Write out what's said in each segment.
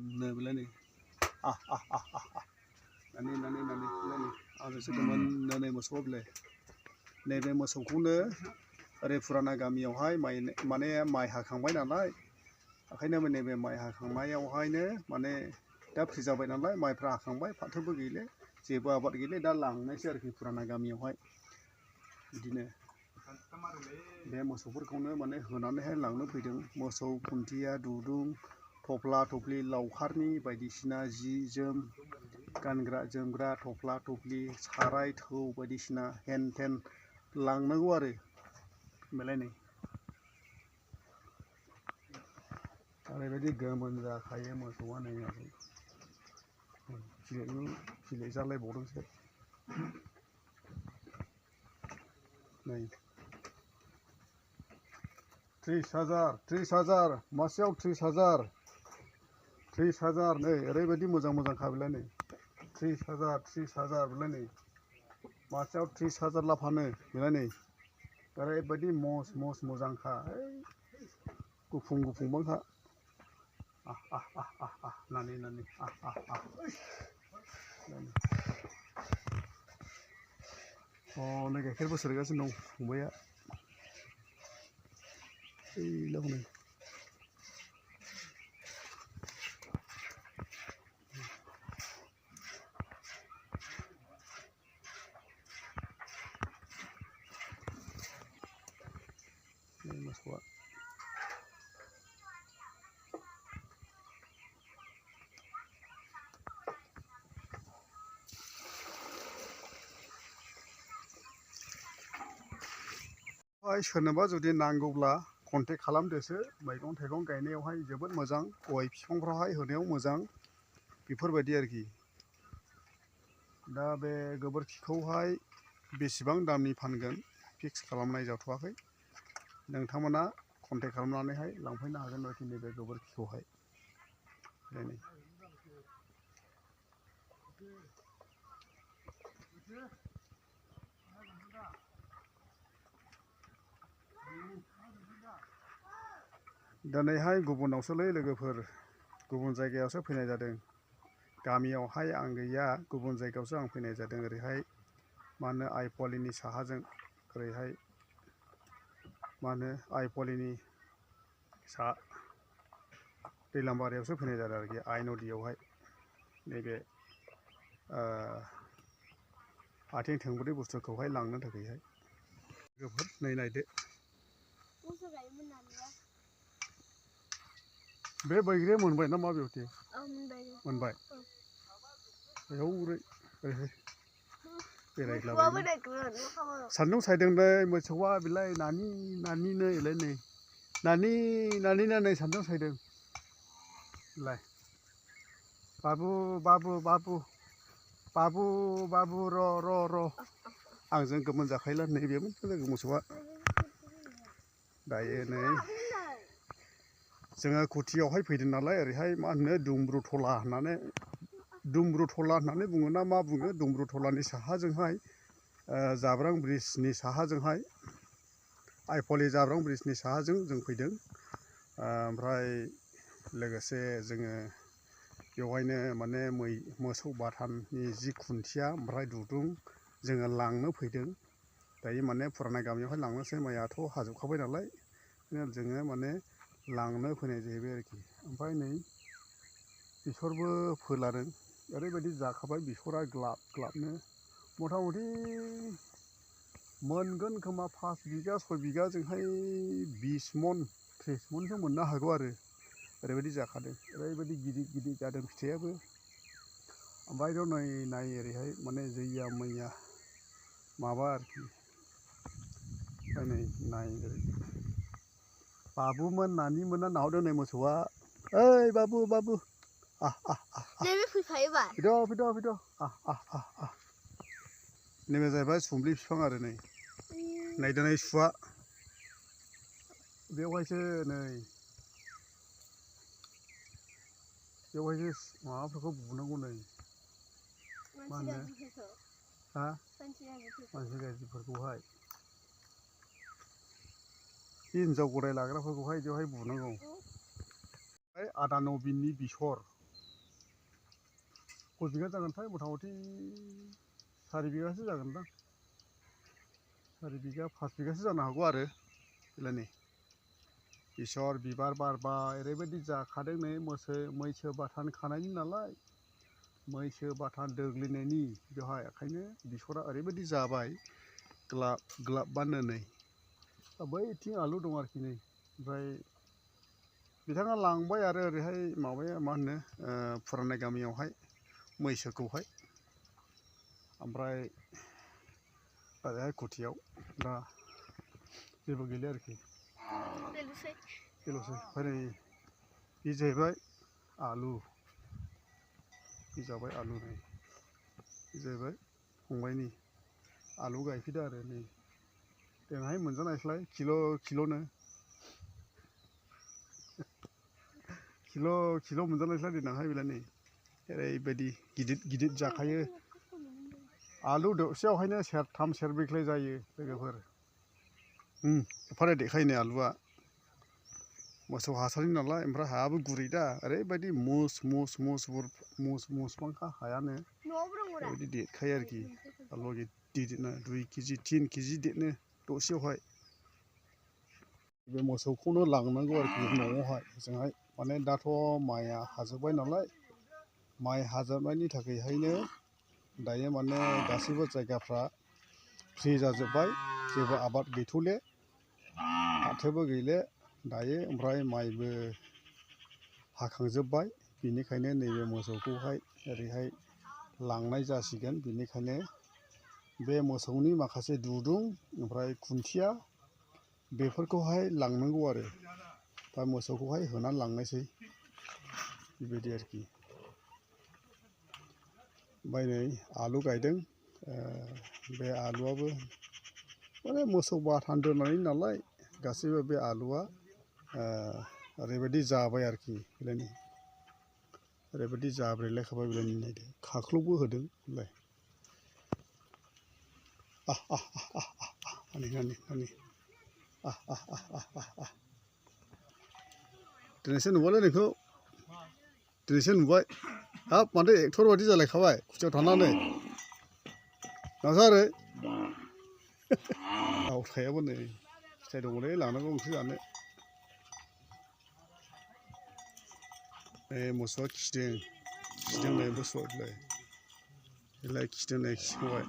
Này bên này. Nani bên này. Sẽ có này một số bên. Này bên một số khu nữa. Ở Purana Gamiयाव हाय माने माइ हाखांबाय नालाय ओंखायनो नैबे माइ हाखांनायावहायनो माने दा फ्रि जाबाय नालाय माइफ्रा हाखांबाय फाथोबो गैले जेबो आबाद गैले दा लांनायसै आरोखि पुराना गामियावहाय बिदिनो बे मोसौफोरखौनो माने होनानैहाय लांनो फैदों मोसौ खुन्थिया दुरुं थफ्ला थफ्लि लावखारनि बायदिसिना जि जोम गानग्रा जोमग्रा थफ्ला थफ्लि साराय थौ बायदिसिना हेन टेन लांनांगौ आरो बेलाय नै ओरैबायदि गोमोन जाखायो मोसौआ नै फिले जालायबावदोंसो नै 30,000 मासेयाव 30,000 नै ओरैबायदि मोजां खाबिलाय नै 30,000 बेलाय नै मासेयाव 30,000 ला फानो बेलाय नै ओरैबायदि मस मोजांखा गुफुं-गुफुंबांखा नानि नै गाइखेरबो सेरगासिनो दं फंबाया ओइलाहनै मोसौआ सोरनोबा जुदि नांगौब्ला कन्टेक्ट खालामदोसो मैगं थाइगं गायनायावहाय जोबोद मोजां गय बिफांफ्रावहाय होनायाव मोजां बेफोरबायदि आरोखि दा बे गोबोरखिखौहाय बेसेबां दामनि फानगोन फिक्स खालामनाय जाथ'वाखै नोंथांमोना कन्टेक्ट खालामनानैहाय लांफैनो हागोन आरोखि नैबे गोबोरखिखौहाय नै दिनैहाय गुबुनावसोलै लोगोफोर गुबुन जायगायावसो फैनाय जादों गामियावहाय आं गैया गुबुन जायगायावसो आं फैनाय जादों ओरैहाय मा होनो आइपुवालिनि साहाजों ओरैहाय मा होनो आइपुवालिनि सा दैलामबारियावसो फैनाय जादों आरोखि आइ नदियावहाय नैबे आथिं थोंब्रै बुस्थुखौहाय लांनो थाखायहाय लोगोफोर नै नायदो बे बैग्रिया मोनबाय ना मा बेवथि मोनबाय ओरैहाय बेरायग्लाबाय सान्दुं सायदोंलै मोसौआ बेलाय नानिनो एलाय नै नानिना नै सान्दुं सायदों लाय बाबु र' आंजों गोमोन जाखायोला नैबेमोन लोगो मोसौआ दायो नै जोङो कुटियावहाय फैदों नालाय ओरैहाय मा होनो दुमब्रुथला होननानै बुङो ना मा बुङो दुमब्रुथलानि साहाजोंहाय जाब्रां ब्रिजनि साहाजोंहाय आइपुवालि जाब्रां ब्रिजनि साहाजों जों फैदों ओमफ्राय लोगोसे जोङो बेवहायनो माने मोसौ बाथाननि जि खुन्थिया ओमफ्राय दुरुं जोङो लांनो फैदों दायो माने पुराना गामियावहाय लांनोसै माइआथ' हाजोबखाबाय नालाय जोङो माने लांनो फैनाय जाहैबाय आरोखि ओमफ्राय नै बेसरबो फोलादों ओरैबायदि जाखाबाय बेसरा ग्लाबनो मथा मथि मोनगोन खोमा 5 बिगा 6 बिगाजोंहाय 20 मन 30 मनसो मोननो हागौ आरो ओरैबायदि जाखादों ओरैबायदि गिदिर जादों फिथाइयाबो ओमफ्राय नाय ओरैहाय माने जैया मैया माबा आरोखि ओमफ्राय नै नाय ओरै बाबुमोन नानिमोना नाहरदों नै मोसौआ ओइ बाबु फैद' नैबे जाहैबाय सुम्लि बिफां आरो नै नायदो नै सुआ बेवहायसो माबाफोरखौ बुनांगौ नै मा होनो मानसि गाज्रिफोरखौहाय बे हिन्जाव गदाय लाग्राफोरखौहाय बेवहाय बुनांगौ आदा नबिननि बिसर खय बिगा जागोनथाय मथा मथि 4 बिगासो जागोनदां 4 बिगा 5 बिगासो जानो हागौ आरो बेलानि बेसर बिबार बारबाय ओरैबायदि जाखादों नै मैसो बाथान खानायनि नालाय मैसो बाथान दोग्लिनायनि बेवहाय ओंखायनो बेसरा ओरैबायदि जाबाय ग्लाब ग्लाब बानो नै बैथिं आलु दं आरोखि नै ओमफ्राय बिथाङा लांबाय आरो ओरैहाय माबाया मा होनो फुराना गामियावहाय मैसोखौहाय ओमफ्राय ओरैहाय खुथियाव दा जेबो गैला आरोखि बेल'सै ओमफ्राय नै बे जाहैबाय आलु बे जाबाय आलु नै बे जाहैबाय फंबायनि आलु गायफैदो आरो नै देनांहाय मोनजानायस्लाय किल'नो किल' मोनजानायस्लाय देनांहाय बेलाय नै ओरैबायदि गिदिर गिदिर जाखायो आलु दरसेयावहायनो सेरथाम सेरब्रैख्लाय जायो लोगोफोर एफाराय देखायोनो आलुआ मोसौ हासारनि नालाय ओमफ्राय हायाबो गुरै दा ओरैबायदि मुसबांखा हायानो ओरैबायदि देरखायो आरोखि आलुआ गिदिरनो 2 केजि 3 केजि देरनो दसेयावहाय बे मोसौखौनो लांनांगौ आरोखि न'आवहाय जोंहाय माने दाथ' माइआ हाजोब्बाय नालाय माइ हाजोबनायनि थाखायहायनो दायो माने गासैबो जायगाफ्रा फ्रि जाजोब्बाय जेबो आबाद गैथ'ले फाथोबो गैले दायो ओमफ्राय माइबो हाखांजोब्बाय बेनिखायनो नैबे मोसौखौहाय ओरैहाय लांनाय जासिगोन बेनिखायनो बे मोसौनि माखासे दुरुं ओमफ्राय खुन्थिया बेफोरखौहाय लांनांगौ आरो दा मोसौखौहाय होनानै लांनायसै बेबायदि आरोखि ओमफ्राय नै आलु गायदों बे आलुआबो माने मोसौ बाथान दोननाय नालाय गासैबो बे आलुआ ओरैबायदि जाबाय आरोखि बेलायनि ओरैबायदि जाब्रेलायखाबाय बेलायनि नायदो खाख्लौबो होदों होनलाय दिनैसो नुबायलै नोंखौ दिनैसो नुबाय हाब माथो एक्टर बायदि जालायखाबाय खुथियाव थानानै नावसारो आवथायाबो नै फिथाइ दङलै लांनांगौ ओंख्रि जानो मोसौआ खिदों नै मोसौआलाय बेलाय खिदों नै खिखांबाय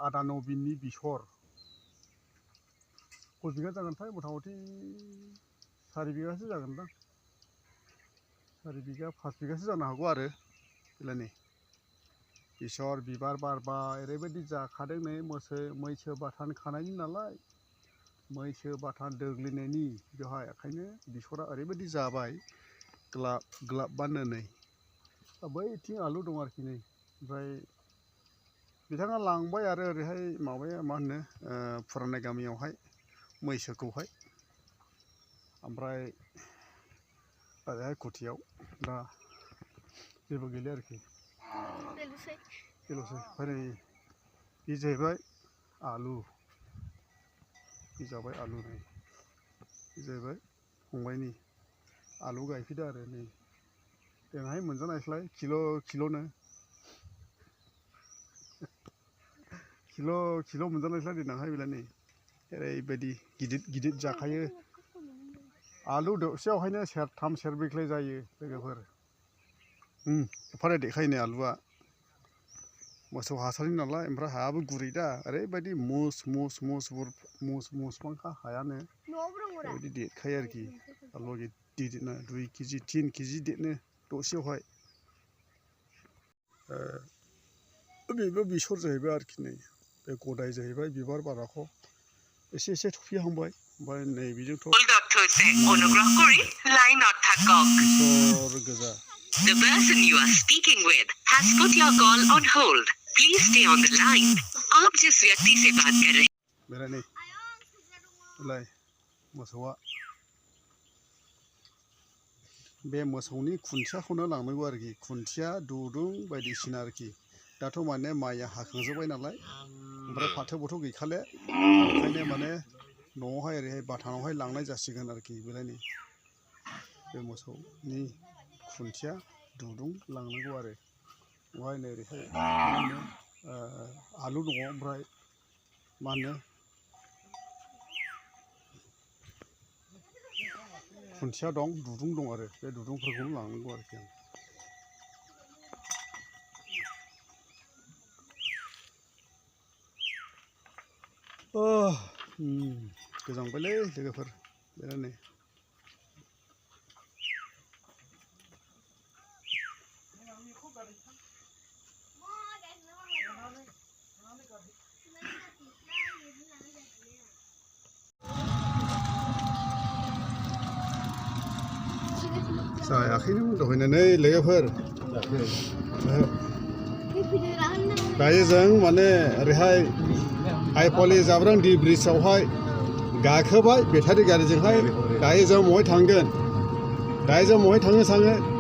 आदा नबिननि बेसर खय बिगा जागोनथाय मथा मथि 4 बिगासो जागोनदां 4 बिगा 5 बिगासो जानो हागौ आरो बेलानि बेसर बिबार बारबाय ओरैबायदि जाखादों नै मैसो बाथान खानायनि नालाय मैसो बाथान दोग्लिनायनि बेवहाय ओंखायनो बेसरा ओरैबायदि जाबाय ग्लाब ग्लाब बानो नै बैथिं आलु दं आरोखि नै ओमफ्राय बिथाङा लांबाय आरो ओरैहाय माबाया मा होनो फुराना गामियावहाय मैसोखौहाय ओमफ्राय ओरैहाय खुथियाव दा जेबो गैला आरोखि बेल'सै ओमफ्राय नै बे जाहैबाय आलु बे जाबाय आलु नै बे जाहैबाय फंबायनि आलु गायफैदो आरो नै देनांहाय मोनजानायस्लाय किल'नो किल' मोनजानायस्लाय देनांहाय बेलाय नै ओरैबायदि गिदिर गिदिर जाखायो आलु दरसेयावहायनो सेरथाम सेरब्रैख्लाय जायो लोगोफोर एफाराय देखायोनो आलुआ मोसौ हासारनि नालाय ओमफ्राय हायाबो गुरै दा ओरैबायदि मुसबांखा हायानो ओरैबायदि देरखायो आरोखि आलुआ गिदिरनो 2 केजि 3 केजि देरनो दसेयावहाय बेबो बेसर जाहैबाय आरोखि नै बे गदाय जाहैबाय बिबार बाराखौ एसे थफिहांबाय ओमफ्राय नै बेजोंथ' बेसर गोजा The person you are speaking with has put your call on hold. Please stay on the line. आप जिस व्यक्ति से बात कर रहे हैं बेलाय नै बेलाय मोसौआ बे मोसौनि खुन्थियाखौनो लांनांगौ आरोखि खुन्थिया दुरुं बायदिसिना आरोखि दाथ' माने माइया हाखांजोब्बाय नालाय ओमफ्राय फाथोबोथ' गैखाले ओंखायनो माने न'आवहाय ओरैहाय बाथानावहाय लांनाय जासिगोन आरोखि बेलायनि बे मोसौनि खुन्थिया दुरुं लांनांगौ आरो बेवहाय नै ओरैहाय मा होनो आलु दङ ओमफ्राय मा होनो खुन्थिया दं दुरुं दं आरो बे दुरुंफोरखौनो लांनांगौ आरोखि आं गोजांबायलै लोगोफोर बेरायनो जायाखैनो दहायनानै लोगोफोर दायो जों माने ओरैहाय आइपवालि जाब्रां दि ब्रिजआवहाय गाखोबाय बेटारि गारिजोंहाय दायो जों बहाय थांगोन दायो जों बहाय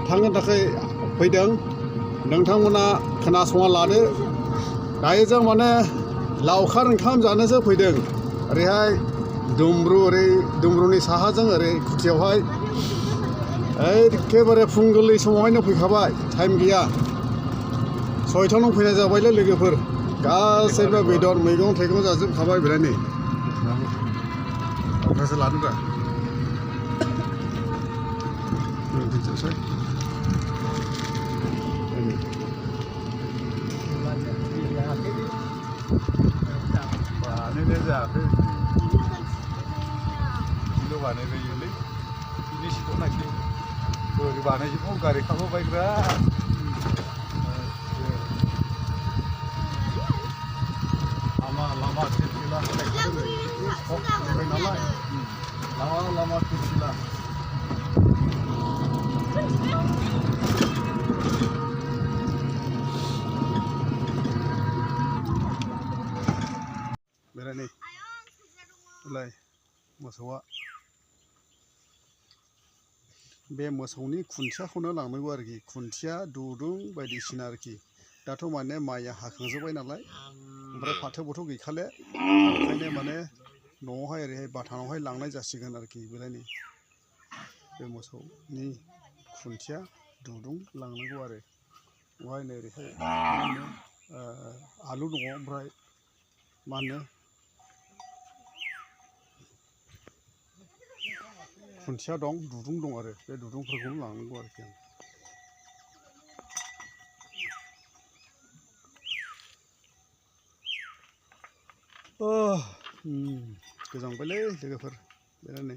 थांनो थाखाय फैदों नोंथांमोना खोनासंना लादो दायो जों माने लावखार ओंखाम जानोसो फैदों ओरैहाय दुमब्रुनि साहाजों ओरै खुथियावहाय एखेबारे फुं गोरलै समावहायनो फैखाबाय टाइम गैया 6टायावनो फैनाय जाबायलै लोगोफोर गासैबो बेदर मैगं थाइगं जाजोबखाबाय बेरायनो माखासे लादोंब्रा दोनथ'सै बानायनाय जायाखै किल' बानायबायोलै बिनि सिगाङाव नायदो बोरै बानायजोबो गारि खारबोबायग्रा लामा खिरखिला नालाय लामा खिरखिला बेरायनो लाय मोसौआ बे मोसौनि खुन्थियाखौनो लांनांगौ आरोखि खुन्थिया दुरुं बायदिसिना आरोखि दाथ' माने माइया हाखांजोब्बाय नालाय ओमफ्राय फाथो गैखाले ओंखायनो माने न'आवहाय ओरैहाय बाथानावहाय लांनाय जासिगोन आरोखि बेलायनो बे मोसौनि खुन्थिया दुरुं लांनांगौ आरो बेवहाय नै ओरैहाय मा होनो आलु दङ ओमफ्राय मा होनो खुन्थिया दं दुरुं दं आरो बे दुरुंफोरखौनो लांनांगौ आरोखि आं गोजांबायलै लोगोफोर बेरायनो